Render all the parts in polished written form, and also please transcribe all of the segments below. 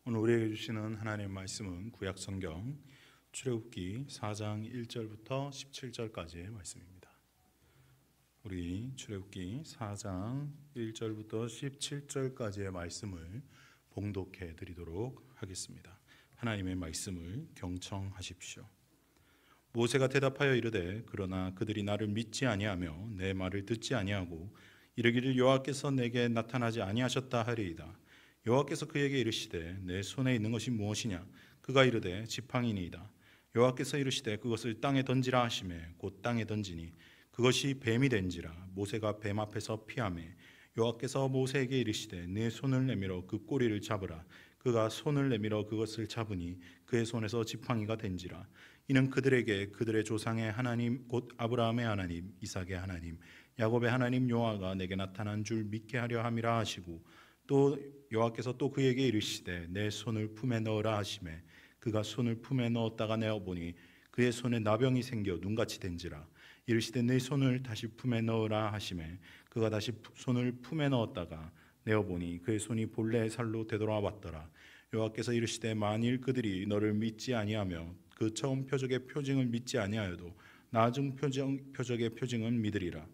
오늘 우리에게 주시는 하나님의 말씀은 구약성경 출애굽기 4장 1절부터 17절까지의 말씀입니다. 우리 출애굽기 4장 1절부터 17절까지의 말씀을 봉독해 드리도록 하겠습니다. 하나님의 말씀을 경청하십시오. 모세가 대답하여 이르되 그러나 그들이 나를 믿지 아니하며 내 말을 듣지 아니하고 이르기를 여호와께서 내게 나타나지 아니하셨다 하리이다. 여호와께서 그에게 이르시되 내 손에 있는 것이 무엇이냐? 그가 이르되 지팡이니이다. 여호와께서 이르시되 그것을 땅에 던지라 하시매 곧 땅에 던지니 그것이 뱀이 된지라. 모세가 뱀 앞에서 피하매 여호와께서 모세에게 이르시되 내 손을 내밀어 그 꼬리를 잡으라. 그가 손을 내밀어 그것을 잡으니 그의 손에서 지팡이가 된지라. 이는 그들에게 그들의 조상의 하나님 곧 아브라함의 하나님 이삭의 하나님 야곱의 하나님 여호와가 내게 나타난 줄 믿게 하려 함이라 하시고 또 여호와께서 또 그에게 이르시되 내 손을 품에 넣으라 하시매 그가 손을 품에 넣었다가 내어보니 그의 손에 나병이 생겨 눈같이 된지라. 이르시되 내 손을 다시 품에 넣으라 하시매 그가 다시 손을 품에 넣었다가 내어보니 그의 손이 본래의 살로 되돌아 왔더라. 여호와께서 이르시되 만일 그들이 너를 믿지 아니하며 그 처음 표적의 표징을 믿지 아니하여도 나중 표적의 표징은 믿으리라.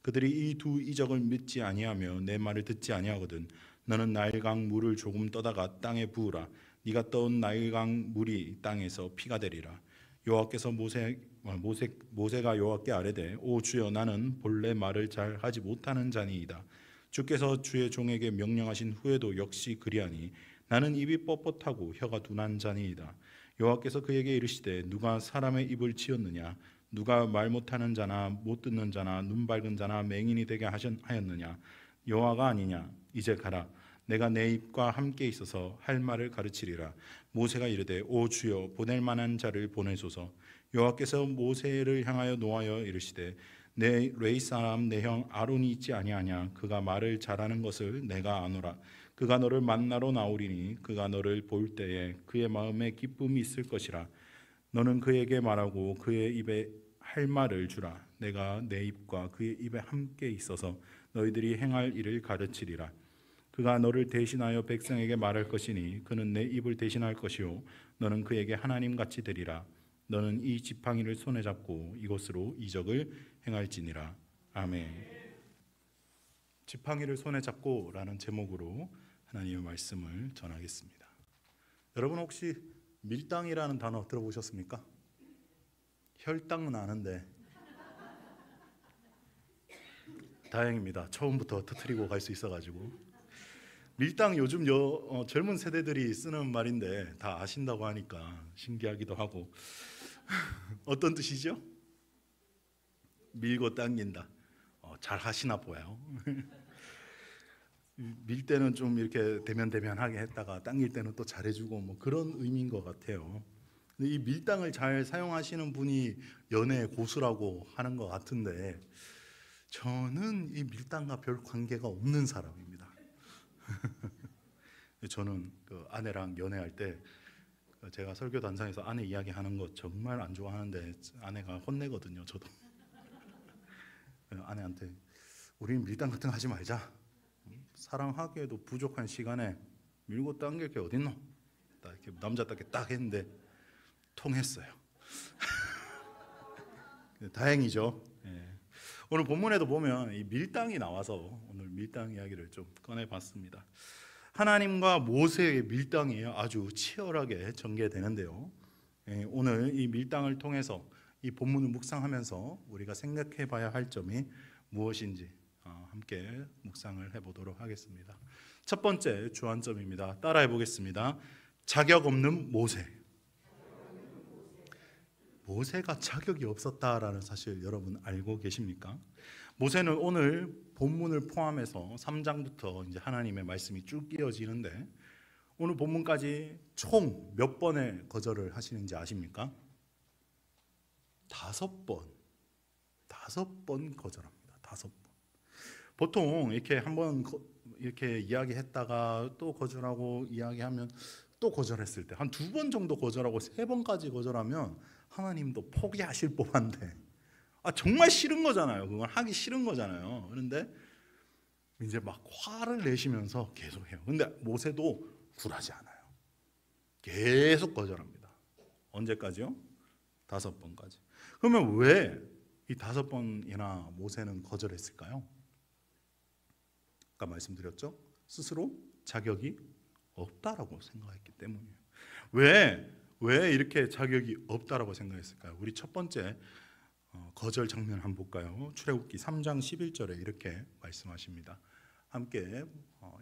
그들이 이 두 이적을 믿지 아니하며 내 말을 듣지 아니하거든 너는 나일강 물을 조금 떠다가 땅에 부으라. 네가 떠온 나일강 물이 땅에서 피가 되리라. 여호와께서 모세가 여호와께 아뢰되 오 주여 나는 본래 말을 잘 하지 못하는 자니이다. 주께서 주의 종에게 명령하신 후에도 역시 그리하니 나는 입이 뻣뻣하고 혀가 둔한 자니이다. 여호와께서 그에게 이르시되 누가 사람의 입을 지었느냐? 누가 말 못하는 자나 못 듣는 자나 눈 밝은 자나 맹인이 되게 하였느냐? 여호와가 아니냐? 이제 가라. 내가 내 입과 함께 있어서 할 말을 가르치리라. 모세가 이르되 오 주여 보낼 만한 자를 보내소서. 여호와께서 모세를 향하여 노하여 이르시되 내 레위 사람 내 형 아론이 있지 아니하냐? 그가 말을 잘하는 것을 내가 아노라. 그가 너를 만나러 나오리니 그가 너를 볼 때에 그의 마음에 기쁨이 있을 것이라. 너는 그에게 말하고 그의 입에 할 말을 주라. 내가 내 입과 그의 입에 함께 있어서 너희들이 행할 일을 가르치리라. 그가 너를 대신하여 백성에게 말할 것이니 그는 내 입을 대신할 것이요 너는 그에게 하나님같이 되리라. 너는 이 지팡이를 손에 잡고 이것으로 이적을 행할지니라. 아멘. 지팡이를 손에 잡고 라는 제목으로 하나님의 말씀을 전하겠습니다. 여러분 혹시 밀당이라는 단어 들어보셨습니까? 혈당은 아는데 다행입니다. 처음부터 터뜨리고 갈 수 있어가지고. 밀당 요즘 젊은 세대들이 쓰는 말인데 다 아신다고 하니까 신기하기도 하고 어떤 뜻이죠? 밀고 당긴다. 잘 하시나 보여요. 밀 때는 좀 이렇게 대면대면하게 했다가 당길 때는 또 잘해주고 뭐 그런 의미인 것 같아요. 근데 이 밀당을 잘 사용하시는 분이 연애 고수라고 하는 것 같은데 저는 이 밀당과 별 관계가 없는 사람입니다. 저는 그 아내랑 연애할 때 제가 설교 단상에서 아내 이야기하는 거 정말 안 좋아하는데 아내가 혼내거든요. 저도 아내한테 우리는 밀당 같은 거 하지 말자. 사랑하기에도 부족한 시간에 밀고 당길 게 어딨노? 딱 이렇게 남자답게 딱 했는데 통했어요. 다행이죠. 오늘 본문에도 보면 이 밀당이 나와서 오늘 밀당 이야기를 좀 꺼내봤습니다. 하나님과 모세의 밀당이 아주 치열하게 전개되는데요. 오늘 이 밀당을 통해서 이 본문을 묵상하면서 우리가 생각해봐야 할 점이 무엇인지 함께 묵상을 해보도록 하겠습니다. 첫 번째 주안점입니다. 따라해 보겠습니다. 자격 없는 모세. 모세가 자격이 없었다라는 사실 여러분 알고 계십니까? 모세는 오늘 본문을 포함해서 3장부터 이제 하나님의 말씀이 쭉 이어지는데 오늘 본문까지 총 몇 번의 거절을 하시는지 아십니까? 5번 거절합니다. 5번. 보통 이렇게 한번 이렇게 이야기했다가 또 거절하고 이야기하면 또 거절했을 때 한 2번 정도 거절하고 3번까지 거절하면 하나님도 포기하실 법한데 정말 싫은 거잖아요. 그건 하기 싫은 거잖아요. 그런데 이제 막 화를 내시면서 계속해요. 근데 모세도 굴하지 않아요. 계속 거절합니다. 언제까지요? 5번까지. 그러면 왜 이 5번이나 모세는 거절했을까요? 아까 말씀드렸죠? 스스로 자격이 없다라고 생각했기 때문이에요. 왜 이렇게 자격이 없다라고 생각했을까요? 우리 첫 번째 거절 장면 한번 볼까요? 출애굽기 3장 11절에 이렇게 말씀하십니다. 함께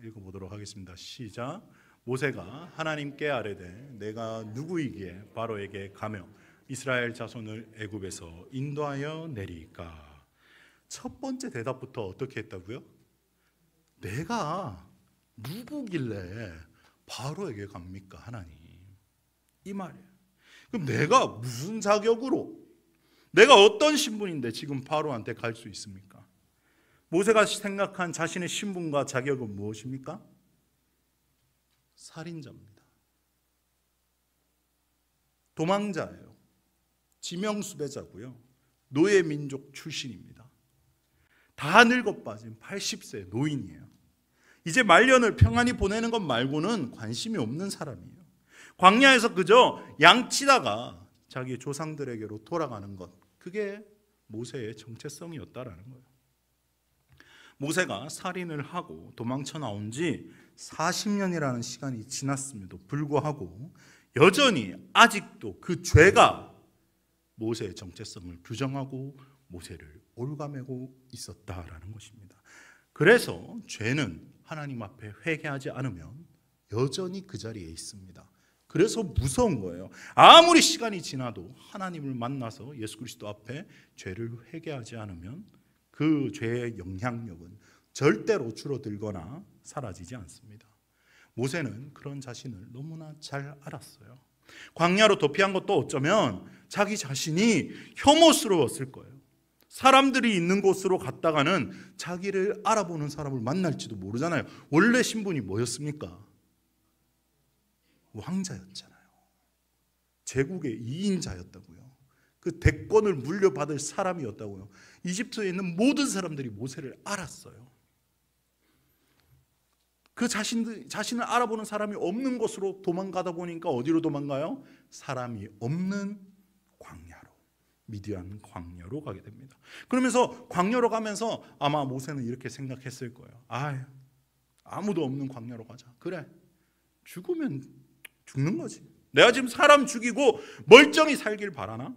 읽어보도록 하겠습니다. 시작. 모세가 하나님께 아뢰되 내가 누구이기에 바로에게 가며 이스라엘 자손을 애굽에서 인도하여 내리까? 첫 번째 대답부터 어떻게 했다고요? 내가 누구길래 바로에게 갑니까 하나님? 이 말이에요. 그럼 내가 무슨 자격으로, 내가 어떤 신분인데 지금 바로한테 갈 수 있습니까? 모세가 생각한 자신의 신분과 자격은 무엇입니까? 살인자입니다. 도망자예요. 지명수배자고요. 노예 민족 출신입니다. 다 늙어 빠진 80세 노인이에요. 이제 말년을 평안히 보내는 것 말고는 관심이 없는 사람이에요. 광야에서 그저 양치다가 자기 조상들에게로 돌아가는 것, 그게 모세의 정체성이었다라는 거예요. 모세가 살인을 하고 도망쳐 나온 지 40년이라는 시간이 지났음에도 불구하고 여전히 아직도 그 죄가 모세의 정체성을 규정하고 모세를 올가매고 있었다라는 것입니다. 그래서 죄는 하나님 앞에 회개하지 않으면 여전히 그 자리에 있습니다. 그래서 무서운 거예요. 아무리 시간이 지나도 하나님을 만나서 예수 그리스도 앞에 죄를 회개하지 않으면 그 죄의 영향력은 절대로 줄어들거나 사라지지 않습니다. 모세는 그런 자신을 너무나 잘 알았어요. 광야로 도피한 것도 어쩌면 자기 자신이 혐오스러웠을 거예요. 사람들이 있는 곳으로 갔다가는 자기를 알아보는 사람을 만날지도 모르잖아요. 원래 신분이 뭐였습니까? 왕자였잖아요. 제국의 2인자였다고요. 그 대권을 물려받을 사람이었다고요. 이집트에 있는 모든 사람들이 모세를 알았어요. 그 자신을 알아보는 사람이 없는 곳으로 도망가다 보니까 어디로 도망가요? 사람이 없는 광야로, 미디안 광야로 가게 됩니다. 그러면서 광야로 가면서 아마 모세는 이렇게 생각했을 거예요. 아무도 없는 광야로 가자. 그래, 죽으면 죽는 거지. 내가 지금 사람 죽이고 멀쩡히 살길 바라나?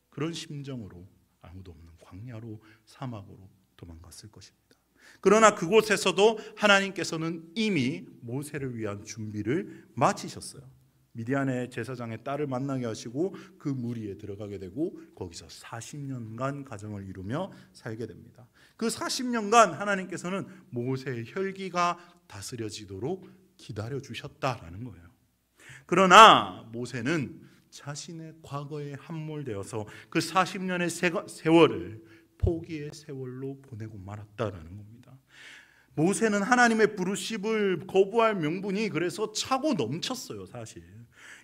그런 심정으로 아무도 없는 광야로, 사막으로 도망갔을 것입니다. 그러나 그곳에서도 하나님께서는 이미 모세를 위한 준비를 마치셨어요. 미디안의 제사장의 딸을 만나게 하시고 그 무리에 들어가게 되고 거기서 40년간 가정을 이루며 살게 됩니다. 그 40년간 하나님께서는 모세의 혈기가 다스려지도록 기다려 주셨다라는 거예요. 그러나 모세는 자신의 과거에 함몰되어서 그 40년의 세월을 포기의 세월로 보내고 말았다라는 겁니다. 모세는 하나님의 부르심을 거부할 명분이 그래서 차고 넘쳤어요. 사실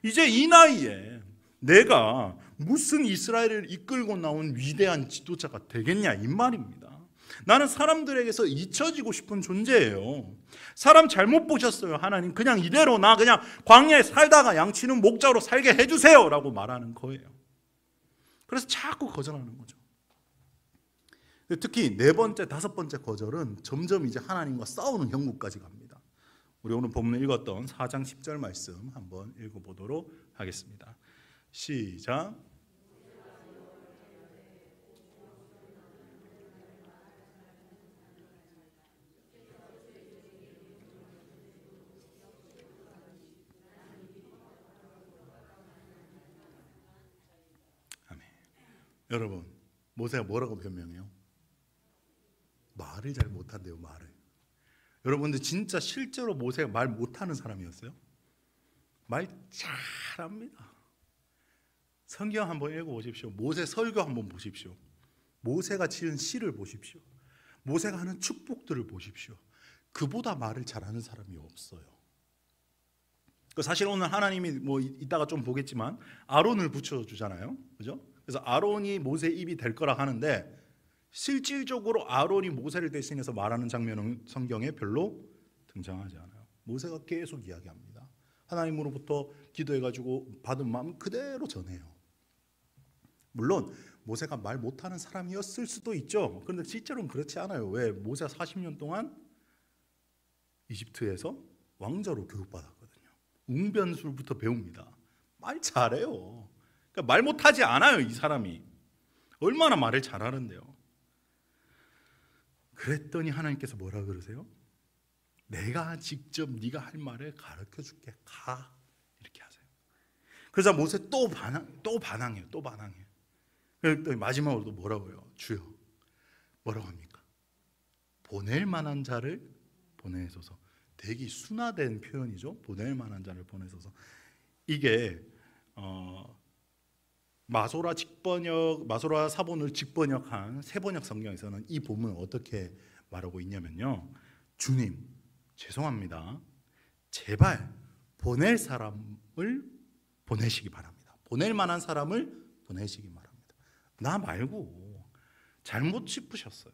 이제 이 나이에 내가 무슨 이스라엘을 이끌고 나온 위대한 지도자가 되겠냐 이 말입니다. 나는 사람들에게서 잊혀지고 싶은 존재예요. 사람 잘못 보셨어요. 하나님 그냥 이대로 나 그냥 광야에 살다가 양치는 목자로 살게 해주세요 라고 말하는 거예요. 그래서 자꾸 거절하는 거죠. 특히 4번째, 5번째 거절은 점점 이제 하나님과 싸우는 형국까지 갑니다. 우리 오늘 본문 읽었던 4장 10절 말씀 한번 읽어보도록 하겠습니다. 시작. 아멘. 여러분, 모세가 뭐라고 변명해요? 말을 잘 못한대요. 말을. 여러분들 진짜 실제로 모세가 말 못하는 사람이었어요? 말 잘합니다. 성경 한번 읽어보십시오. 모세 설교 한번 보십시오. 모세가 지은 시를 보십시오. 모세가 하는 축복들을 보십시오. 그보다 말을 잘하는 사람이 없어요. 사실 오늘 하나님이 이따가 좀 보겠지만 아론을 붙여주잖아요. 그죠? 그래서 아론이 모세 입이 될 거라 하는데 실질적으로 아론이 모세를 대신해서 말하는 장면은 성경에 별로 등장하지 않아요. 모세가 계속 이야기합니다. 하나님으로부터 기도해가지고 받은 마음 그대로 전해요. 물론 모세가 말 못하는 사람이었을 수도 있죠. 그런데 실제로는 그렇지 않아요. 왜? 모세가 40년 동안 이집트에서 왕자로 교육받았거든요. 웅변술부터 배웁니다. 말 잘해요. 그러니까 말 못하지 않아요. 이 사람이 얼마나 말을 잘하는데요. 그랬더니 하나님께서 뭐라 그러세요? 내가 직접 네가 할 말을 가르쳐 줄게. 가. 이렇게 하세요. 그러자 모세 또 반항해요. 그랬더니 마지막으로 또 뭐라고 해요? 주여. 뭐라고 합니까? 보낼 만한 자를 보내소서. 되게 순화된 표현이죠. 보낼 만한 자를 보내소서. 이게 마소라 사본을 직번역한 새번역 성경에서는 이 본문을 어떻게 말하고 있냐면요. 주님, 죄송합니다. 제발 보낼 사람을 보내시기 바랍니다. 보낼 만한 사람을 보내시기 바랍니다. 나 말고 잘못 짚으셨어요.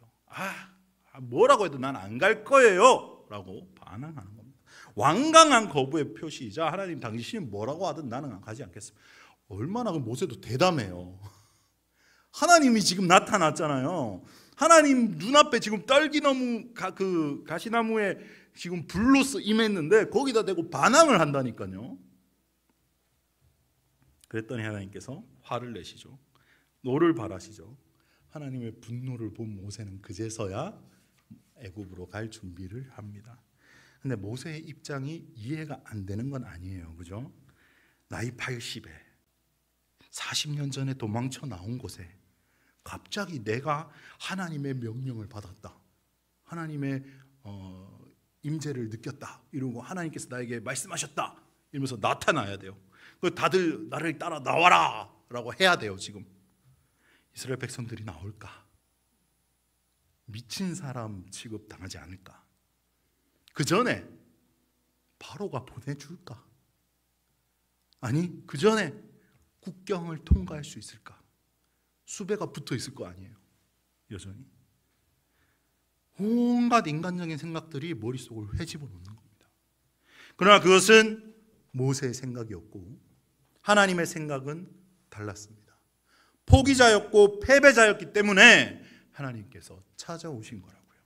뭐라고 해도 난 안 갈 거예요 라고 반항하는 겁니다. 완강한 거부의 표시이자 하나님 당신이 뭐라고 하든 나는 가지 않겠습니다. 얼마나 그 모세도 대담해요. 하나님이 지금 나타났잖아요. 하나님 눈앞에 지금 떨기나무 그 가시나무에 지금 불로 임했는데 거기다 대고 반항을 한다니까요. 그랬더니 하나님께서 화를 내시죠. 노를 바라시죠. 하나님의 분노를 본 모세는 그제서야 애굽으로 갈 준비를 합니다. 근데 모세의 입장이 이해가 안 되는 건 아니에요. 그죠? 나이 80에 40년 전에 도망쳐 나온 곳에 갑자기 내가 하나님의 명령을 받았다. 하나님의 임재를 느꼈다. 이러고 하나님께서 나에게 말씀하셨다. 이러면서 나타나야 돼요. 다들 나를 따라 나와라 라고 해야 돼요. 지금 이스라엘 백성들이 나올까? 미친 사람 취급 당하지 않을까? 그 전에 바로가 보내줄까? 아니 그 전에 국경을 통과할 수 있을까? 수배가 붙어 있을 거 아니에요. 여전히 온갖 인간적인 생각들이 머릿속을 헤집어 놓는 겁니다. 그러나 그것은 모세의 생각이었고 하나님의 생각은 달랐습니다. 포기자였고 패배자였기 때문에 하나님께서 찾아오신 거라고요.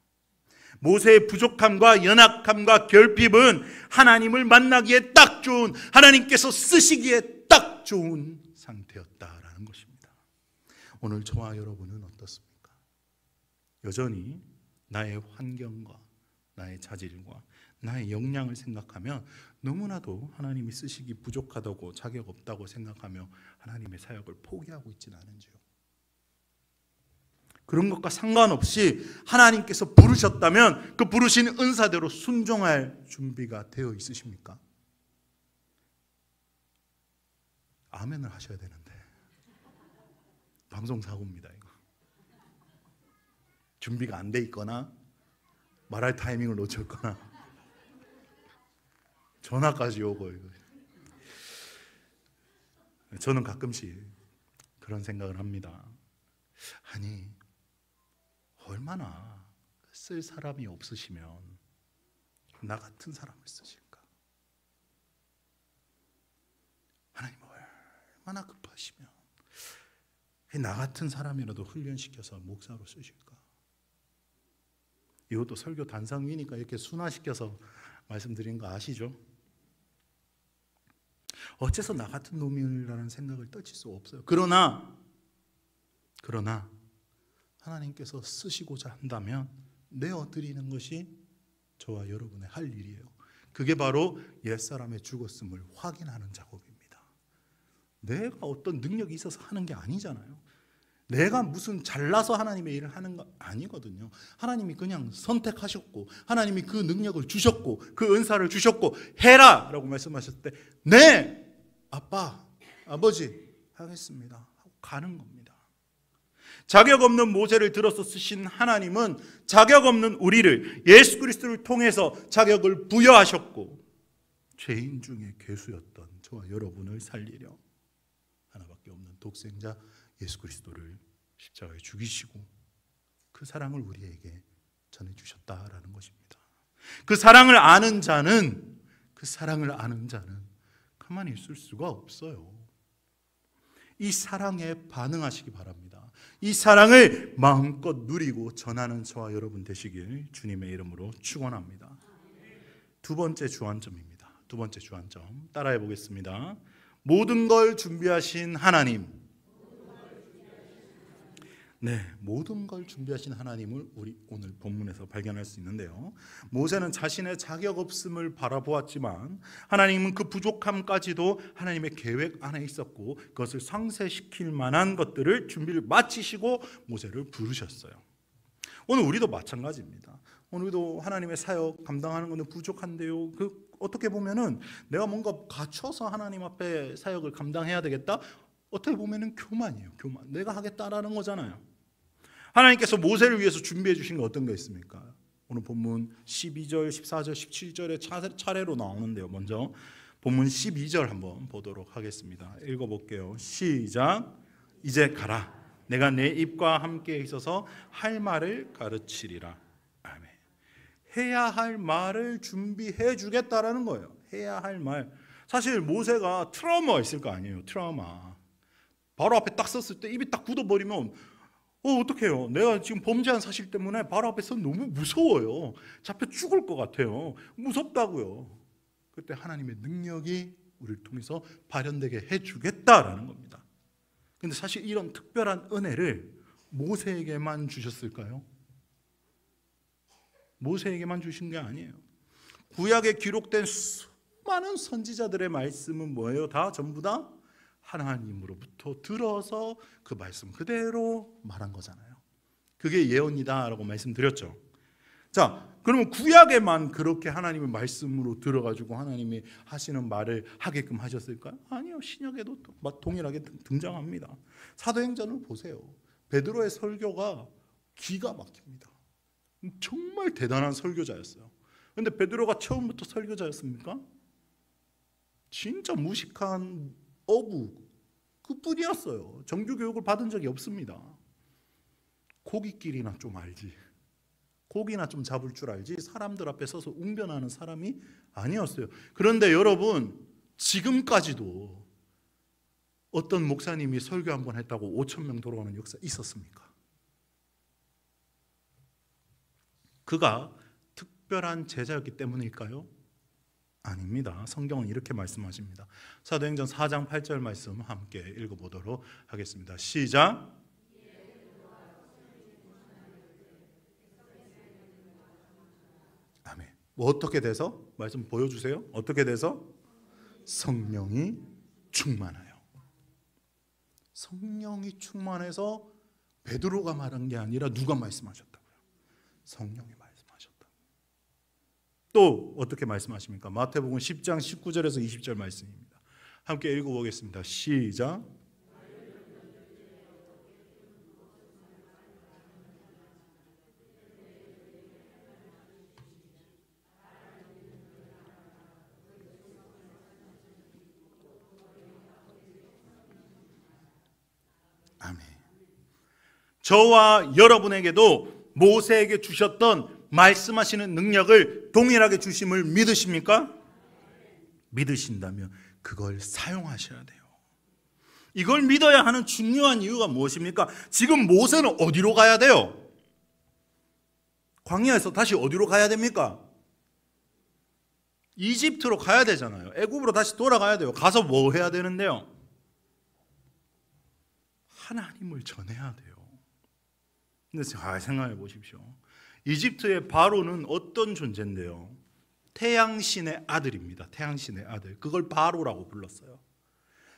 모세의 부족함과 연약함과 결핍은 하나님을 만나기에 딱 좋은, 하나님께서 쓰시기에 딱 좋은 상태였다라는 것입니다. 오늘 저와 여러분은 어떻습니까? 여전히 나의 환경과 나의 자질과 나의 역량을 생각하면 너무나도 하나님이 쓰시기 부족하다고 자격 없다고 생각하며 하나님의 사역을 포기하고 있지는 않은지요. 그런 것과 상관없이 하나님께서 부르셨다면 그 부르신 은사대로 순종할 준비가 되어 있으십니까? 아멘을 하셔야 되는데 방송 사고입니다. 이거 준비가 안 돼 있거나 말할 타이밍을 놓쳤거나 전화까지 오고 이거. 저는 가끔씩 그런 생각을 합니다. 아니 얼마나 쓸 사람이 없으시면 나 같은 사람을 쓰실까? 하나님 얼마나 급하시면 나 같은 사람이라도 훈련시켜서 목사로 쓰실까? 이것도 설교 단상위니까 이렇게 순화시켜서 말씀드린 거 아시죠? 어째서 나 같은 놈이라는 생각을 떨칠 수 없어요. 그러나 하나님께서 쓰시고자 한다면 내어드리는 것이 저와 여러분의 할 일이에요. 그게 바로 옛사람의 죽었음을 확인하는 작업입니다. 내가 어떤 능력이 있어서 하는 게 아니잖아요. 내가 무슨 잘나서 하나님의 일을 하는 거 아니거든요. 하나님이 그냥 선택하셨고 하나님이 그 능력을 주셨고 그 은사를 주셨고 해라 라고 말씀하셨을 때 네 아빠 아버지 하겠습니다 하고 가는 겁니다. 자격 없는 모세를 들어서 쓰신 하나님은 자격 없는 우리를 예수 그리스도를 통해서 자격을 부여하셨고 죄인 중에 괴수였던 저와 여러분을 살리려 하나밖에 없는 독생자 예수 그리스도를 십자가에 죽이시고 그 사랑을 우리에게 전해주셨다라는 것입니다. 그 사랑을 아는 자는 가만히 있을 수가 없어요. 이 사랑에 반응하시기 바랍니다. 이 사랑을 마음껏 누리고 전하는 저와 여러분 되시길 주님의 이름으로 축원합니다. 두 번째 주안점입니다. 두 번째 주안점 따라해 보겠습니다. 모든 걸 준비하신 하나님. 네, 모든 걸 준비하신 하나님을 우리 오늘 본문에서 발견할 수 있는데요. 모세는 자신의 자격 없음을 바라보았지만 하나님은 그 부족함까지도 하나님의 계획 안에 있었고 그것을 상쇄시킬 만한 것들을 준비를 마치시고 모세를 부르셨어요. 오늘 우리도 마찬가지입니다. 오늘도 하나님의 사역 감당하는 것은 부족한데요. 어떻게 보면은 내가 뭔가 갖춰서 하나님 앞에 사역을 감당해야 되겠다. 어떻게 보면은 교만이에요. 교만. 내가 하겠다라는 거잖아요. 하나님께서 모세를 위해서 준비해 주신 게 어떤 게 있습니까? 오늘 본문 12절, 14절, 17절에 차례로 나오는데요. 먼저 본문 12절 한번 보도록 하겠습니다. 읽어볼게요. 시작. 이제 가라. 내가 내 입과 함께 있어서 할 말을 가르치리라. 아멘. 해야 할 말을 준비해 주겠다라는 거예요. 해야 할 말. 사실 모세가 트라우마가 있을 거 아니에요. 트라우마. 바로 앞에 딱 섰을 때 입이 딱 굳어버리면 어떡해요? 내가 지금 범죄한 사실 때문에 바로 앞에서 너무 무서워요. 잡혀 죽을 것 같아요. 무섭다고요. 그때 하나님의 능력이 우리를 통해서 발현되게 해주겠다라는 겁니다. 근데 사실 이런 특별한 은혜를 모세에게만 주셨을까요? 모세에게만 주신 게 아니에요. 구약에 기록된 수많은 선지자들의 말씀은 뭐예요? 전부 다 하나님으로부터 들어서 그 말씀 그대로 말한 거잖아요. 그게 예언이다라고 말씀드렸죠. 자, 그러면 구약에만 그렇게 하나님의 말씀으로 들어가지고 하나님이 하시는 말을 하게끔 하셨을까요? 아니요. 신약에도 동일하게 등장합니다. 사도행전을 보세요. 베드로의 설교가 기가 막힙니다. 정말 대단한 설교자였어요. 그런데 베드로가 처음부터 설교자였습니까? 진짜 무식한 어부 그뿐이었어요. 정규 교육을 받은 적이 없습니다. 고깃길이나 좀 알지. 고기나 좀 잡을 줄 알지 사람들 앞에 서서 웅변하는 사람이 아니었어요. 그런데 여러분 지금까지도 어떤 목사님이 설교 한번 했다고 5,000명 돌아오는 역사 있었습니까? 그가 특별한 제자였기 때문일까요? 아닙니다. 성경은 이렇게 말씀하십니다. 사도행전 4장 8절 말씀 함께 읽어보도록 하겠습니다. 시작. 아멘. 뭐 어떻게 돼서? 말씀 보여주세요. 어떻게 돼서? 성령이 충만하여. 성령이 충만해서 베드로가 말한 게 아니라 누가 말씀하셨다고요? 성령이 말씀하셨다. 또 어떻게 말씀하십니까? 마태복음 10장 19절에서 20절 말씀입니다. 함께 읽어보겠습니다. 시작. 아멘. 저와 여러분에게도 모세에게 주셨던 말씀하시는 능력을 동일하게 주심을 믿으십니까? 믿으신다면 그걸 사용하셔야 돼요. 이걸 믿어야 하는 중요한 이유가 무엇입니까? 지금 모세는 어디로 가야 돼요? 광야에서 다시 어디로 가야 됩니까? 이집트로 가야 되잖아요. 애굽으로 다시 돌아가야 돼요. 가서 뭐 해야 되는데요? 하나님을 전해야 돼요. 근데 잘 생각해 보십시오. 이집트의 바로는 어떤 존재인데요? 태양신의 아들입니다. 태양신의 아들. 그걸 바로라고 불렀어요.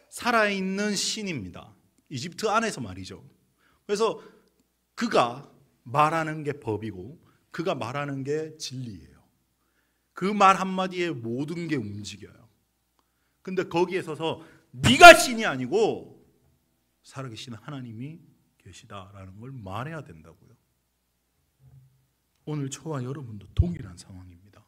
살아있는 신입니다. 이집트 안에서 말이죠. 그래서 그가 말하는 게 법이고 그가 말하는 게 진리예요. 그 말 한마디에 모든 게 움직여요. 근데 거기에 서서 네가 신이 아니고 살아계신 하나님이 계시다라는 걸 말해야 된다고요. 오늘 저와 여러분도 동일한 상황입니다.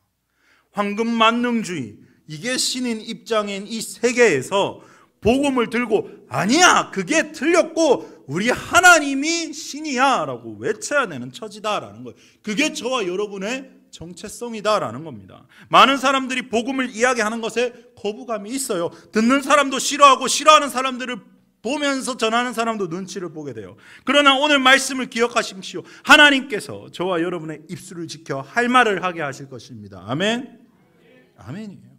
황금 만능주의, 이게 신인 입장인 이 세계에서 복음을 들고 아니야, 그게 틀렸고 우리 하나님이 신이야 라고 외쳐야 되는 처지다라는 거예요. 그게 저와 여러분의 정체성이다라는 겁니다. 많은 사람들이 복음을 이야기하는 것에 거부감이 있어요. 듣는 사람도 싫어하고 싫어하는 사람들을 보면서 전하는 사람도 눈치를 보게 돼요. 그러나 오늘 말씀을 기억하십시오. 하나님께서 저와 여러분의 입술을 지켜 할 말을 하게 하실 것입니다. 아멘? 아멘이에요.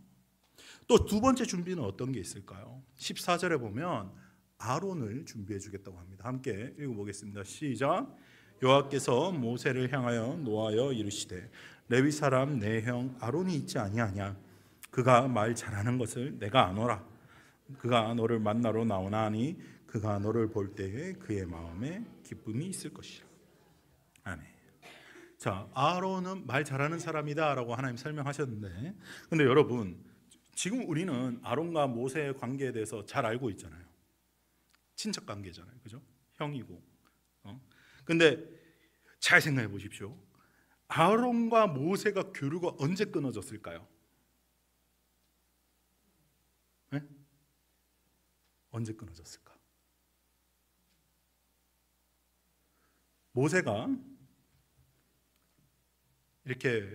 또 두 번째 준비는 어떤 게 있을까요? 14절에 보면 아론을 준비해 주겠다고 합니다. 함께 읽어보겠습니다. 시작. 여호와께서 모세를 향하여 노하여 이르시되 레위 사람 내 형 아론이 있지 아니하냐. 그가 말 잘하는 것을 내가 아노라. 그가 너를 만나러 나오나 하니 그가 너를 볼 때에 그의 마음에 기쁨이 있을 것이라. 아멘. 자, 아론은 말 잘하는 사람이다라고 하나님 설명하셨는데, 근데 여러분 지금 우리는 아론과 모세의 관계에 대해서 잘 알고 있잖아요. 친척 관계잖아요, 그죠? 형이고. 근데 잘 생각해 보십시오. 아론과 모세가 교류가 언제 끊어졌을까요? 네? 언제 끊어졌을까? 모세가 이렇게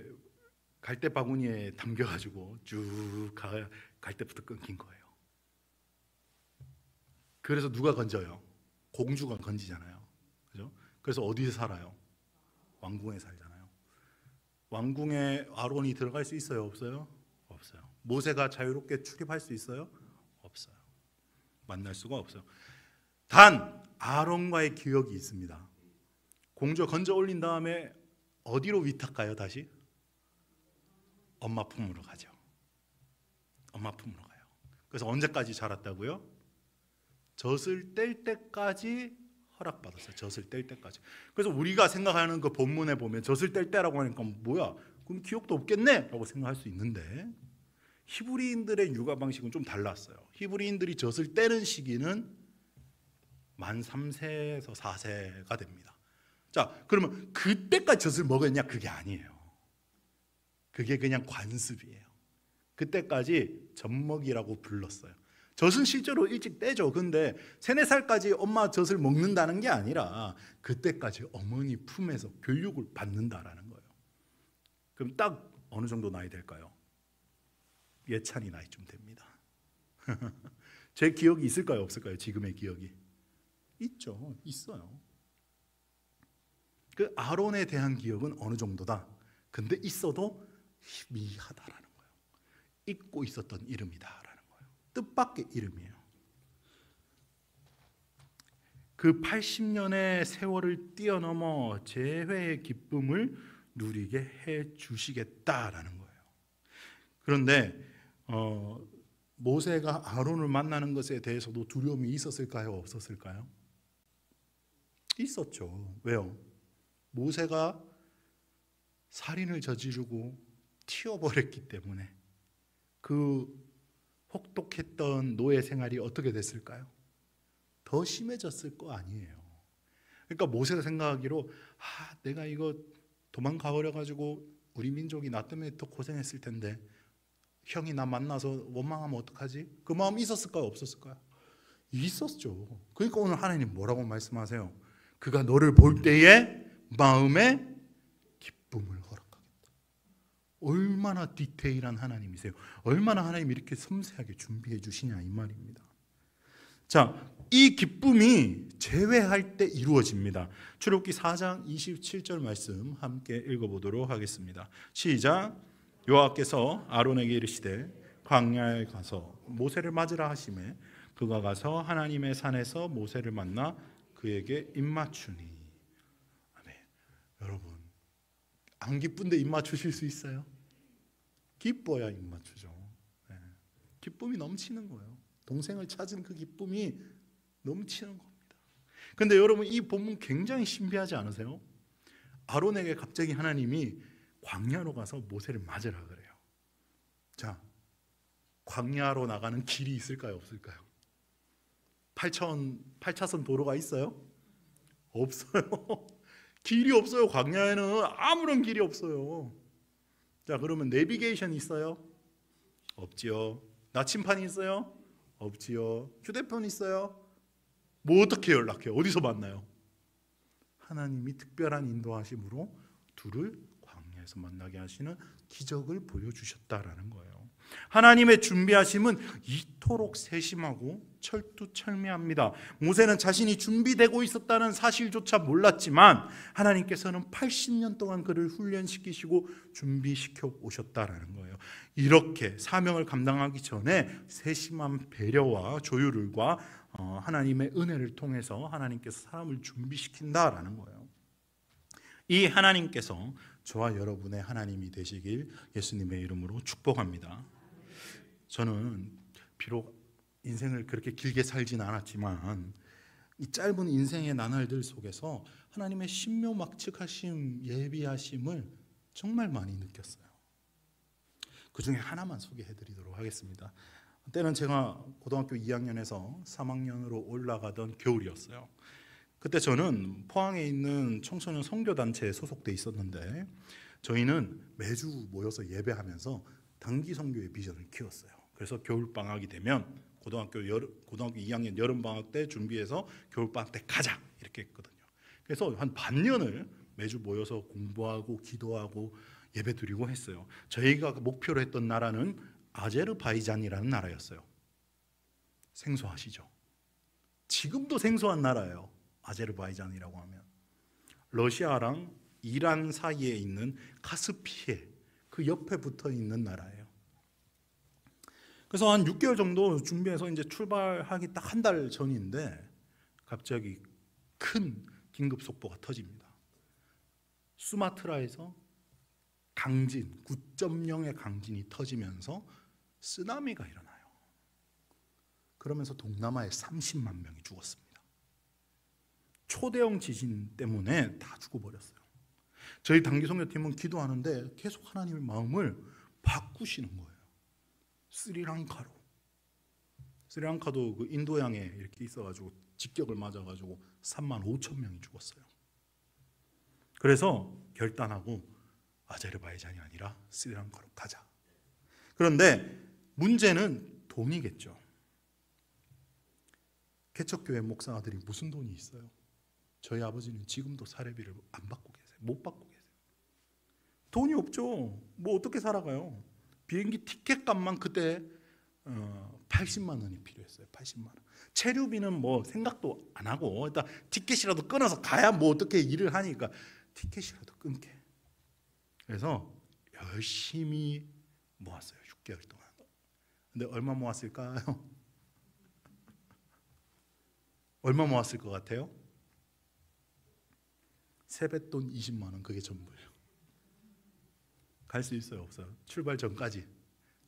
갈대 바구니에 담겨가지고 쭉 갈 때부터 끊긴 거예요. 그래서 누가 건져요? 공주가 건지잖아요, 그죠? 그래서 어디에 살아요? 왕궁에 살잖아요. 왕궁에 아론이 들어갈 수 있어요, 없어요? 없어요. 모세가 자유롭게 출입할 수 있어요? 없어요. 만날 수가 없어요. 단 아론과의 기억이 있습니다. 공주 건져 올린 다음에 어디로 위탁가요? 다시 엄마 품으로 가죠. 엄마 품으로 가요. 그래서 언제까지 자랐다고요? 젖을 뗄 때까지 허락받았어요. 젖을 뗄 때까지. 그래서 우리가 생각하는 그 본문에 보면 젖을 뗄 때라고 하니까 뭐야? 그럼 기억도 없겠네? 라고 생각할 수 있는데 히브리인들의 육아 방식은 좀 달랐어요. 히브리인들이 젖을 떼는 시기는 만 3세에서 4세가 됩니다. 자, 그러면 그때까지 젖을 먹었냐? 그게 아니에요. 그게 그냥 관습이에요. 그때까지 젖먹이라고 불렀어요. 젖은 실제로 일찍 떼죠. 근데 3, 4살까지 엄마 젖을 먹는다는 게 아니라 그때까지 어머니 품에서 교육을 받는다라는 거예요. 그럼 딱 어느 정도 나이 될까요? 예찬이 나이쯤 됩니다. 제 기억이 있을까요? 없을까요? 지금의 기억이 있죠. 있어요. 그 아론에 대한 기억은 어느 정도다. 근데 있어도 희미하다라는 거예요. 잊고 있었던 이름이다라는 거예요. 뜻밖의 이름이에요. 그 80년의 세월을 뛰어넘어 재회의 기쁨을 누리게 해 주시겠다라는 거예요. 그런데 모세가 아론을 만나는 것에 대해서도 두려움이 있었을까요? 없었을까요? 있었죠. 왜요? 모세가 살인을 저지르고 튀어버렸기 때문에 그 혹독했던 노예 생활이 어떻게 됐을까요? 더 심해졌을 거 아니에요. 그러니까 모세가 생각하기로 내가 이거 도망가 버려가지고 우리 민족이 나 때문에 더 고생했을 텐데 형이 나 만나서 원망하면 어떡하지? 그 마음 있었을까요? 없었을까요? 있었죠. 그러니까 오늘 하나님 뭐라고 말씀하세요? 그가 너를 볼 때에 마음에 기쁨을 허락하겠다. 얼마나 디테일한 하나님이세요. 얼마나 하나님이 이렇게 섬세하게 준비해 주시냐 이 말입니다. 자, 이 기쁨이 재회할 때 이루어집니다. 출애굽기 4장 27절 말씀 함께 읽어보도록 하겠습니다. 시작. 여호와께서 아론에게 이르시되 광야에 가서 모세를 맞으라 하시매 그가 가서 하나님의 산에서 모세를 만나 그에게 입맞추니. 아멘. 여러분 안 기쁜데 입맞추실 수 있어요? 기뻐야 입맞추죠. 네. 기쁨이 넘치는 거예요. 동생을 찾은 그 기쁨이 넘치는 겁니다. 그런데 여러분 이 본문 굉장히 신비하지 않으세요? 아론에게 갑자기 하나님이 광야로 가서 모세를 맞으라 그래요. 자, 광야로 나가는 길이 있을까요? 없을까요? 8차선 도로가 있어요? 없어요. 길이 없어요. 광야에는 아무런 길이 없어요. 자, 그러면 내비게이션 있어요? 없지요. 나침판이 있어요? 없지요. 휴대폰 있어요? 뭐 어떻게 연락해요? 어디서 만나요? 하나님이 특별한 인도하심으로 둘을 광야에 통해서 만나게 하시는 기적을 보여주셨다라는 거예요. 하나님의 준비하심은 이토록 세심하고 철두철미합니다. 모세는 자신이 준비되고 있었다는 사실조차 몰랐지만 하나님께서는 80년 동안 그를 훈련시키시고 준비시켜 오셨다라는 거예요. 이렇게 사명을 감당하기 전에 세심한 배려와 조율과 하나님의 은혜를 통해서 하나님께서 사람을 준비시킨다라는 거예요. 이 하나님께서 저와 여러분의 하나님이 되시길 예수님의 이름으로 축복합니다. 저는 비록 인생을 그렇게 길게 살진 않았지만 이 짧은 인생의 나날들 속에서 하나님의 신묘막측하심, 예비하심을 정말 많이 느꼈어요. 그 중에 하나만 소개해드리도록 하겠습니다. 때는 제가 고등학교 2학년에서 3학년으로 올라가던 겨울이었어요. 그때 저는 포항에 있는 청소년 선교단체에 소속돼 있었는데 저희는 매주 모여서 예배하면서 단기 선교의 비전을 키웠어요. 그래서 겨울방학이 되면 고등학교 2학년 여름방학 때 준비해서 겨울방학 때 가자 이렇게 했거든요. 그래서 한 반년을 매주 모여서 공부하고 기도하고 예배드리고 했어요. 저희가 목표로 했던 나라는 아제르바이잔이라는 나라였어요. 생소하시죠? 지금도 생소한 나라예요. 아제르바이잔이라고 하면 러시아랑 이란 사이에 있는 카스피해 그 옆에 붙어 있는 나라예요. 그래서 한 6개월 정도 준비해서 이제 출발하기 딱 한 달 전인데 갑자기 큰 긴급 속보가 터집니다. 수마트라에서 강진 9.0의 강진이 터지면서 쓰나미가 일어나요. 그러면서 동남아에 30만 명이 죽었습니다. 초대형 지진 때문에 다 죽어버렸어요. 저희 단기 선교팀은 기도하는데 계속 하나님의 마음을 바꾸시는 거예요. 스리랑카도 그 인도양에 이렇게 있어가지고 직격을 맞아가지고 3만 5천 명이 죽었어요. 그래서 결단하고 아제르바이잔이 아니라 스리랑카로 가자. 그런데 문제는 돈이겠죠. 개척교회 목사들이 무슨 돈이 있어요? 저희 아버지는 지금도 사례비를 안 받고 계세요. 못 받고 계세요. 돈이 없죠. 뭐 어떻게 살아가요? 비행기 티켓 값만 그때 80만 원이 필요했어요. 80만 원. 체류비는 뭐 생각도 안 하고 일단 티켓이라도 끊어서 가야 뭐 어떻게 일을 하니까 티켓이라도 끊게. 그래서 열심히 모았어요. 6개월 동안. 근데 얼마 모았을까요? 얼마 모았을 것 같아요? 세뱃돈 20만 원 그게 전부예요. 갈 수 있어요, 없어요? 출발 전까지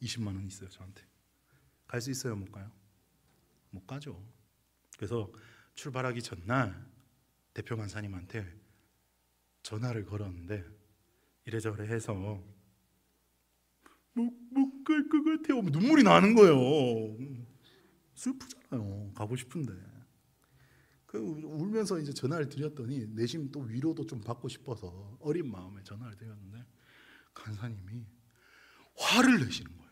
20만 원 있어요, 저한테. 갈 수 있어요, 못 가요? 못 가죠. 그래서 출발하기 전날 대표 간사님한테 전화를 걸었는데 이래저래 해서 못 갈 것 같아요. 눈물이 나는 거예요. 슬프잖아요. 가고 싶은데. 울면서 이제 전화를 드렸더니 내심 또 위로도 좀 받고 싶어서 어린 마음에 전화를 드렸는데 간사님이 화를 내시는 거예요.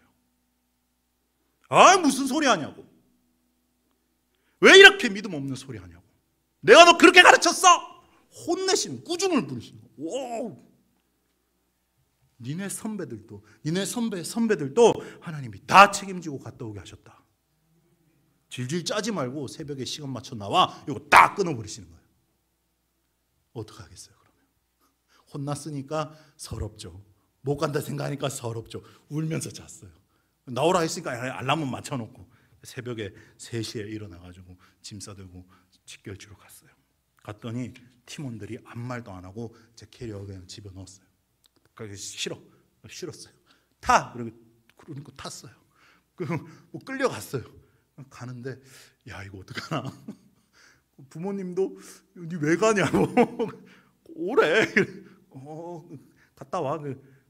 아, 무슨 소리 하냐고. 왜 이렇게 믿음 없는 소리 하냐고. 내가 너 그렇게 가르쳤어? 혼내시는, 꾸중을 부르시는 거예요. 오. 니네 선배들도 하나님이 다 책임지고 갔다 오게 하셨다. 질질 짜지 말고 새벽에 시간 맞춰 나와. 이거 딱 끊어버리시는 거예요. 어떡하겠어요 그러면. 혼났으니까 서럽죠. 못 간다 생각하니까 서럽죠. 울면서 잤어요. 나오라 했으니까 알람은 맞춰놓고 새벽에 3시에 일어나가지고 짐 싸들고 직결지로 갔어요. 갔더니 팀원들이 아무 말도 안 하고 제 캐리어 그냥 집어넣었어요. 싫었어요. 타! 그러니까 탔어요. 뭐 끌려갔어요. 가는데 야 이거 어떡하나. 부모님도 니 왜 가냐고. 오래. 갔다 와.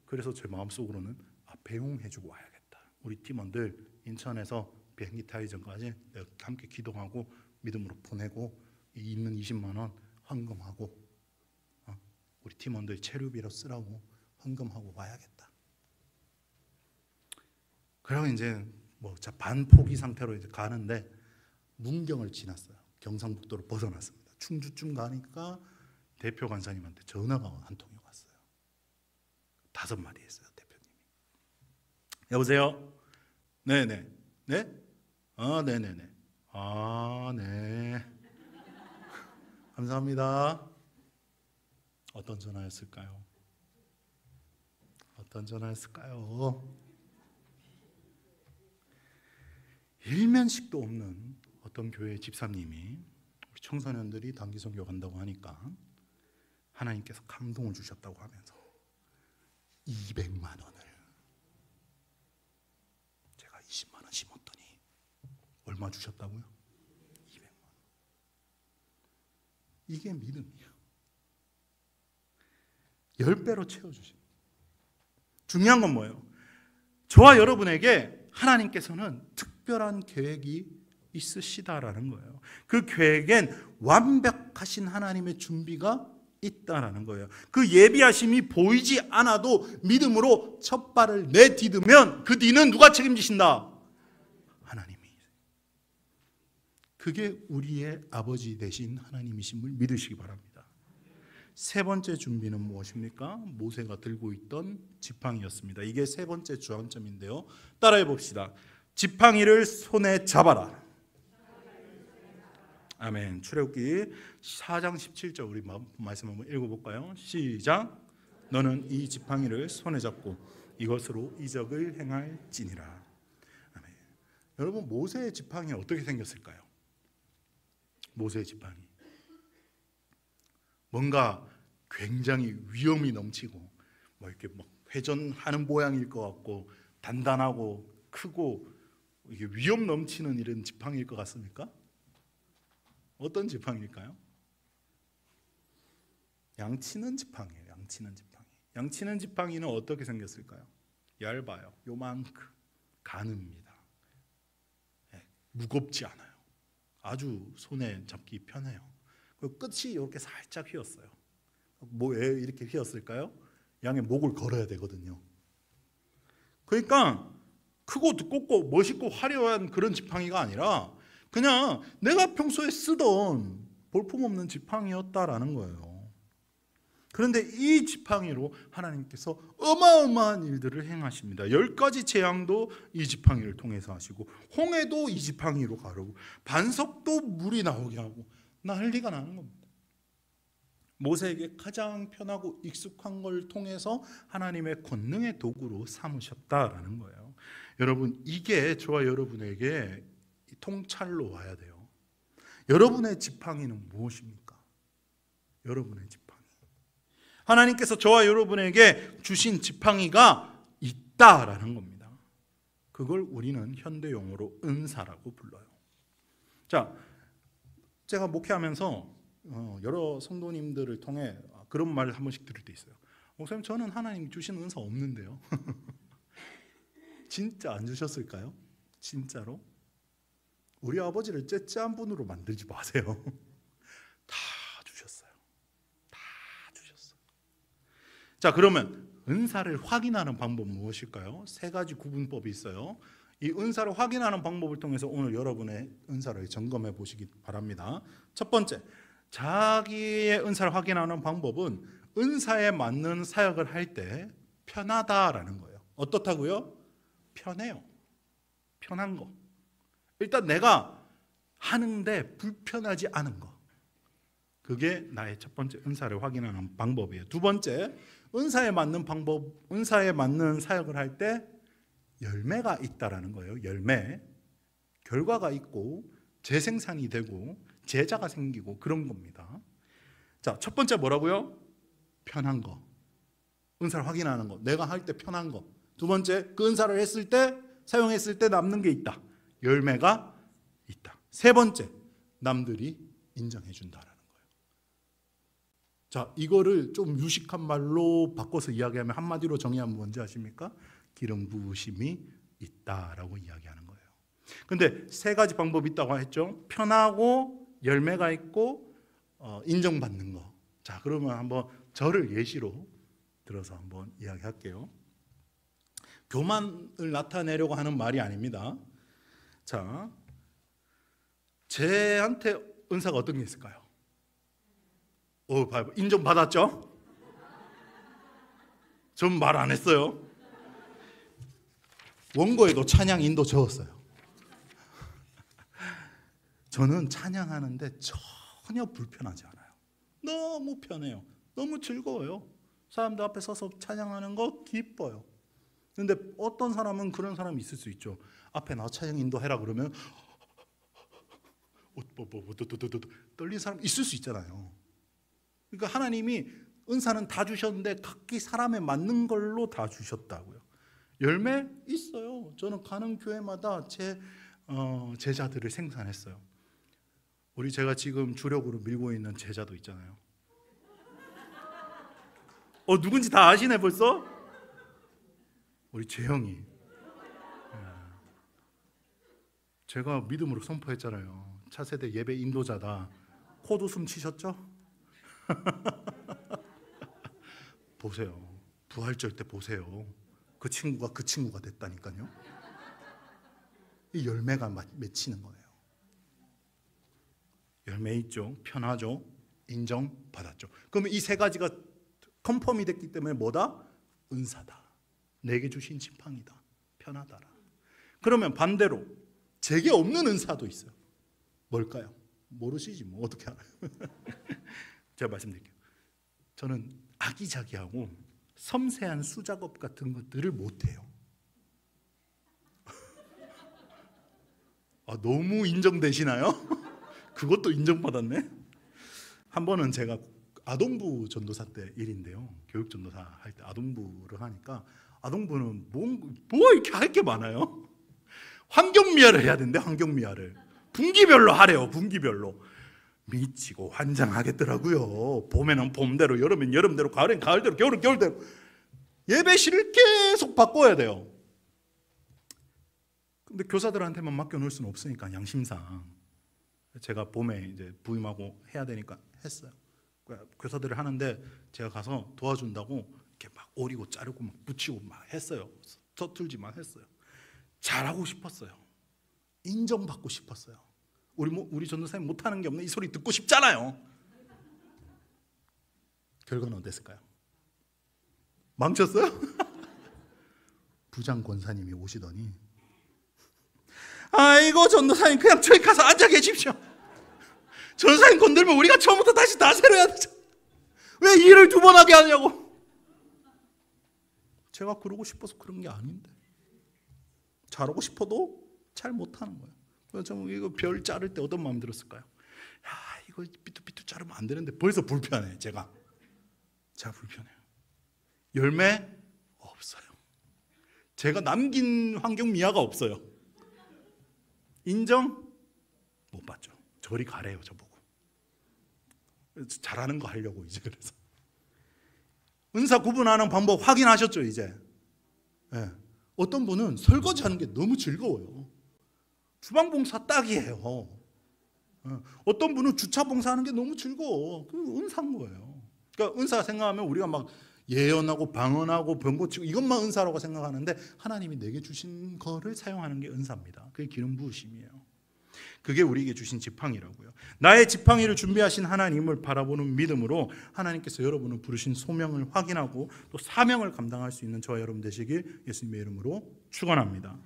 그래서 제 마음속으로는 배웅해주고 와야겠다. 우리 팀원들 인천에서 비행기 타기 전까지 내가 함께 기도하고 믿음으로 보내고 있는 20만 원 헌금하고 우리 팀원들 체류비로 쓰라고 헌금하고 와야겠다. 그러고 이제 뭐 반포기 상태로 이제 가는데 문경을 지났어요. 경상북도로 벗어났습니다. 충주쯤 가니까 대표 간사님한테 전화가 한 통이 왔어요. 5마디 했어요, 대표님이. 여보세요? 네네. 네? 네네네. 네. 감사합니다. 어떤 전화였을까요? 어떤 전화였을까요? 일면식도 없는 어떤 교회 집사님이 우리 청소년들이 단기 선교 간다고 하니까 하나님께서 감동을 주셨다고 하면서 200만 원을 제가 20만 원 심었더니 얼마 주셨다고요? 200만 원. 이게 믿음이에요. 10배로 채워주신. 중요한 건 뭐예요? 저와 여러분에게 하나님께서는 특별한 계획이 있으시다라는 거예요. 그 계획엔 완벽하신 하나님의 준비가 있다라는 거예요. 그 예비하심이 보이지 않아도 믿음으로 첫 발을 내디디면 그 뒤는 누가 책임지신다? 하나님이. 그게 우리의 아버지 되신 하나님이심을 믿으시기 바랍니다. 세 번째 준비는 무엇입니까? 모세가 들고 있던 지팡이였습니다. 이게 세 번째 주안점인데요. 따라해 봅시다. 지팡이를 손에 잡아라. 아멘. 출애굽기 4장 17절 우리 말씀 한번 읽어볼까요? 시작. 너는 이 지팡이를 손에 잡고 이것으로 이적을 행할지니라. 아멘. 여러분, 모세의 지팡이 어떻게 생겼을까요? 모세의 지팡이 뭔가 굉장히 위험이 넘치고 뭐 이렇게 막 회전하는 모양일 것 같고 단단하고 크고 이게 위험 넘치는 이런 지팡이일 것 같습니까? 어떤 지팡이일까요? 양치는 지팡이에요. 양치는 지팡이. 양치는 지팡이는 어떻게 생겼을까요? 얇아요. 요만큼 가늡니다. 무겁지 않아요. 아주 손에 잡기 편해요. 그 끝이 이렇게 살짝 휘었어요. 왜 이렇게 휘었을까요? 양의 목을 걸어야 되거든요. 그러니까 크고 두껍고 멋있고 화려한 그런 지팡이가 아니라 그냥 내가 평소에 쓰던 볼품없는 지팡이였다라는 거예요. 그런데 이 지팡이로 하나님께서 어마어마한 일들을 행하십니다. 10가지 재앙도 이 지팡이를 통해서 하시고 홍해도 이 지팡이로 가르고 반석도 물이 나오게 하고 난리가 나는 겁니다. 모세에게 가장 편하고 익숙한 걸 통해서 하나님의 권능의 도구로 삼으셨다라는 거예요. 여러분, 이게 저와 여러분에게 통찰로 와야 돼요. 여러분의 지팡이는 무엇입니까? 여러분의 지팡이. 하나님께서 저와 여러분에게 주신 지팡이가 있다라는 겁니다. 그걸 우리는 현대용어로 은사라고 불러요. 자, 제가 목회하면서 여러 성도님들을 통해 그런 말을 한 번씩 들을 때 있어요. 목사님, 저는 하나님 주신 은사 없는데요. 진짜 안 주셨을까요? 진짜로? 우리 아버지를 째째한 분으로 만들지 마세요. 다 주셨어요. 다 주셨어요. 자, 그러면 은사를 확인하는 방법은 무엇일까요? 3가지 구분법이 있어요. 이 은사를 확인하는 방법을 통해서 오늘 여러분의 은사를 점검해 보시기 바랍니다. 첫 번째, 자기의 은사를 확인하는 방법은 은사에 맞는 사역을 할 때 편하다라는 거예요. 어떻다고요? 편해요. 편한 거. 일단 내가 하는데 불편하지 않은 거. 그게 나의 첫 번째 은사를 확인하는 방법이에요. 두 번째, 은사에 맞는 방법, 은사에 맞는 사역을 할 때 열매가 있다라는 거예요. 열매. 결과가 있고 재생산이 되고 제자가 생기고 그런 겁니다. 자, 첫 번째 뭐라고요? 편한 거. 은사를 확인하는 거. 내가 할 때 편한 거. 두 번째, 그 은사를 했을 때, 사용했을 때 남는 게 있다. 열매가 있다. 세 번째, 남들이 인정해 준다라는 거예요. 자, 이거를 좀 유식한 말로 바꿔서 이야기하면 한마디로 정의하면 뭔지 아십니까? 기름 부으심이 있다라고 이야기하는 거예요. 근데 3가지 방법이 있다고 했죠. 편하고 열매가 있고 인정받는 거. 자, 그러면 한번 저를 예시로 들어서 한번 이야기할게요. 교만을 나타내려고 하는 말이 아닙니다. 자, 쟤한테 은사가 어떤 게 있을까요? 인정받았죠? 전 말 안 했어요. 원고에도 찬양 인도 적었어요. 저는 찬양하는데 전혀 불편하지 않아요. 너무 편해요. 너무 즐거워요. 사람들 앞에 서서 찬양하는 거 기뻐요. 근데 어떤 사람은 그런 사람이 있을 수 있죠. 앞에 나와 찬양 인도해라 그러면 떨리는 사람 있을 수 있잖아요. 그러니까 하나님이 은사는 다 주셨는데 각기 사람에 맞는 걸로 다 주셨다고요. 열매 있어요. 저는 가는 교회마다 제 제자들을 생산했어요. 제가 지금 주력으로 밀고 있는 제자도 있잖아요. 누군지 다 아시네 벌써? 우리 재형이. 제가 믿음으로 선포했잖아요. 차세대 예배 인도자다. 코도 숨 치셨죠? 보세요. 부활절 때 보세요. 그 친구가 됐다니까요. 이 열매가 맺히는 거예요. 열매 있죠. 편하죠. 인정받았죠. 그러면 이 세 가지가 컨펌이 됐기 때문에 뭐다? 은사다. 내게 주신 지팡이다. 편하다라. 그러면 반대로 제게 없는 은사도 있어요. 뭘까요? 모르시지 뭐 어떻게 알아요? 제가 말씀드릴게요. 저는 아기자기하고 섬세한 수작업 같은 것들을 못해요. 너무 인정되시나요? 그것도 인정받았네. 한 번은 제가 아동부 전도사 때 일인데요. 교육전도사 할 때 아동부를 하니까 아동부는 뭐 이렇게 할 게 많아요. 환경미화를 해야 된대. 환경미화를 분기별로 하래요. 분기별로. 미치고 환장하겠더라고요. 봄에는 봄대로, 여름엔 여름대로, 가을엔 가을대로, 겨울엔 겨울대로 예배실을 계속 바꿔야 돼요. 근데 교사들한테만 맡겨놓을 수는 없으니까 양심상 제가 봄에 이제 부임하고 해야 되니까 했어요. 교사들을 하는데 제가 가서 도와준다고 이렇게 막 오리고 자르고 막 붙이고 막 했어요. 서툴지만 했어요. 잘하고 싶었어요. 인정받고 싶었어요. 우리 전도사님 못하는 게 없네 이 소리 듣고 싶잖아요. 결과는 어땠을까요? 망쳤어요? 부장 권사님이 오시더니 아이고 전도사님 그냥 저기 가서 앉아 계십시오. 전도사님 건들면 우리가 처음부터 다시 다 새로 해야 되죠. 왜 일을 두 번 하게 하냐고. 제가 그러고 싶어서 그런 게 아닌데 잘하고 싶어도 잘 못하는 거예요. 그래서 이거 별 자를 때 어떤 마음 들었을까요? 이거 삐뚤삐뚤 자르면 안 되는데 벌써 불편해. 제가 불편해요. 열매 없어요. 제가 남긴 환경 미화가 없어요. 인정 못 받죠. 저리 가래요. 저보고 잘하는 거 하려고 이제. 그래서 은사 구분하는 방법 확인하셨죠 이제? 네. 어떤 분은 설거지하는 게 너무 즐거워요. 주방봉사 딱이에요. 어떤 분은 주차봉사하는 게 너무 즐거워. 그 은사인 거예요. 그러니까 은사 생각하면 우리가 막 예언하고 방언하고 병 고치고 이것만 은사라고 생각하는데 하나님이 내게 주신 거를 사용하는 게 은사입니다. 그게 기름 부으심이에요. 그게 우리에게 주신 지팡이라고요. 나의 지팡이를 준비하신 하나님을 바라보는 믿음으로 하나님께서 여러분을 부르신 소명을 확인하고 또 사명을 감당할 수 있는 저와 여러분 되시길 예수님의 이름으로 축원합니다.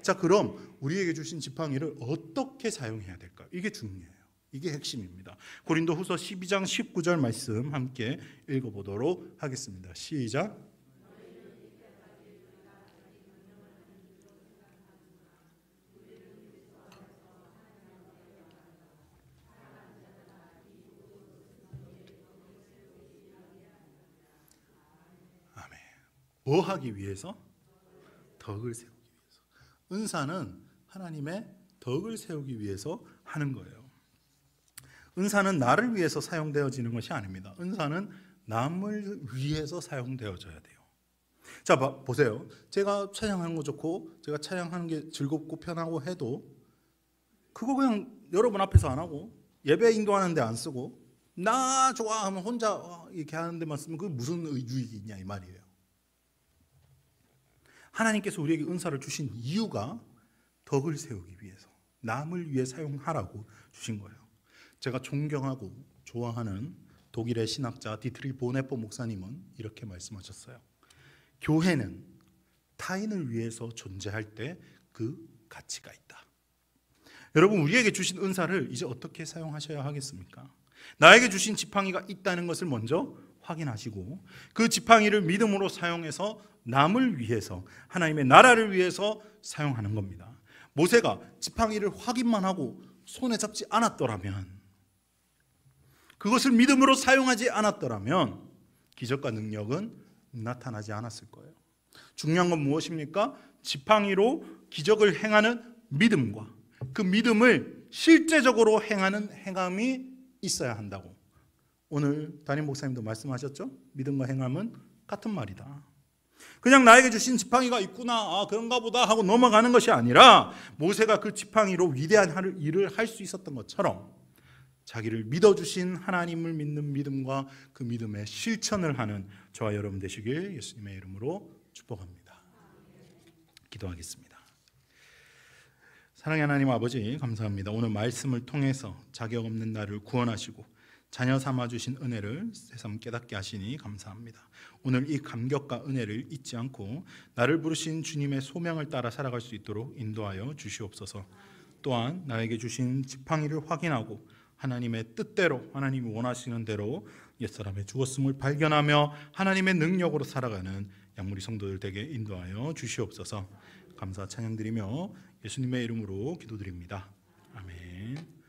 자, 그럼 우리에게 주신 지팡이를 어떻게 사용해야 될까? 이게 중요해요. 이게 핵심입니다. 고린도후서 12장 19절 말씀 함께 읽어보도록 하겠습니다. 시작. 아멘. 뭐 하기 위해서? 덕을 세우기 위해서. 은사는 하나님의 덕을 세우기 위해서 하는 거예요. 은사는 나를 위해서 사용되어지는 것이 아닙니다. 은사는 남을 위해서 사용되어져야 돼요. 자, 보세요. 제가 찬양하는 거 좋고 제가 찬양하는 게 즐겁고 편하고 해도 그거 그냥 여러분 앞에서 안 하고 예배 인도하는 데 안 쓰고 나 좋아하면 혼자 이렇게 하는 데만 쓰면 그게 무슨 유익이 있냐 이 말이에요. 하나님께서 우리에게 은사를 주신 이유가 덕을 세우기 위해서 남을 위해 사용하라고 주신 거예요. 제가 존경하고 좋아하는 독일의 신학자 디트리 보네퍼 목사님은 이렇게 말씀하셨어요. 교회는 타인을 위해서 존재할 때 그 가치가 있다. 여러분, 우리에게 주신 은사를 이제 어떻게 사용하셔야 하겠습니까? 나에게 주신 지팡이가 있다는 것을 먼저 확인하시고 그 지팡이를 믿음으로 사용해서 남을 위해서, 하나님의 나라를 위해서 사용하는 겁니다. 모세가 지팡이를 확인만 하고 손에 잡지 않았더라면, 그것을 믿음으로 사용하지 않았더라면 기적과 능력은 나타나지 않았을 거예요. 중요한 건 무엇입니까? 지팡이로 기적을 행하는 믿음과 그 믿음을 실제적으로 행하는 행함이 있어야 한다고 오늘 담임 목사님도 말씀하셨죠? 믿음과 행함은 같은 말이다. 그냥 나에게 주신 지팡이가 있구나, 그런가 보다 하고 넘어가는 것이 아니라 모세가 그 지팡이로 위대한 일을 할 수 있었던 것처럼 자기를 믿어주신 하나님을 믿는 믿음과 그 믿음의 실천을 하는 저와 여러분 되시길 예수님의 이름으로 축복합니다. 기도하겠습니다. 사랑의 하나님 아버지, 감사합니다. 오늘 말씀을 통해서 자격 없는 나를 구원하시고 자녀 삼아주신 은혜를 새삼 깨닫게 하시니 감사합니다. 오늘 이 감격과 은혜를 잊지 않고 나를 부르신 주님의 소명을 따라 살아갈 수 있도록 인도하여 주시옵소서. 또한 나에게 주신 지팡이를 확인하고 하나님의 뜻대로, 하나님이 원하시는 대로 옛사람의 죽었음을 발견하며 하나님의 능력으로 살아가는 양무리 성도들 되게 인도하여 주시옵소서. 감사 찬양드리며 예수님의 이름으로 기도드립니다. 아멘.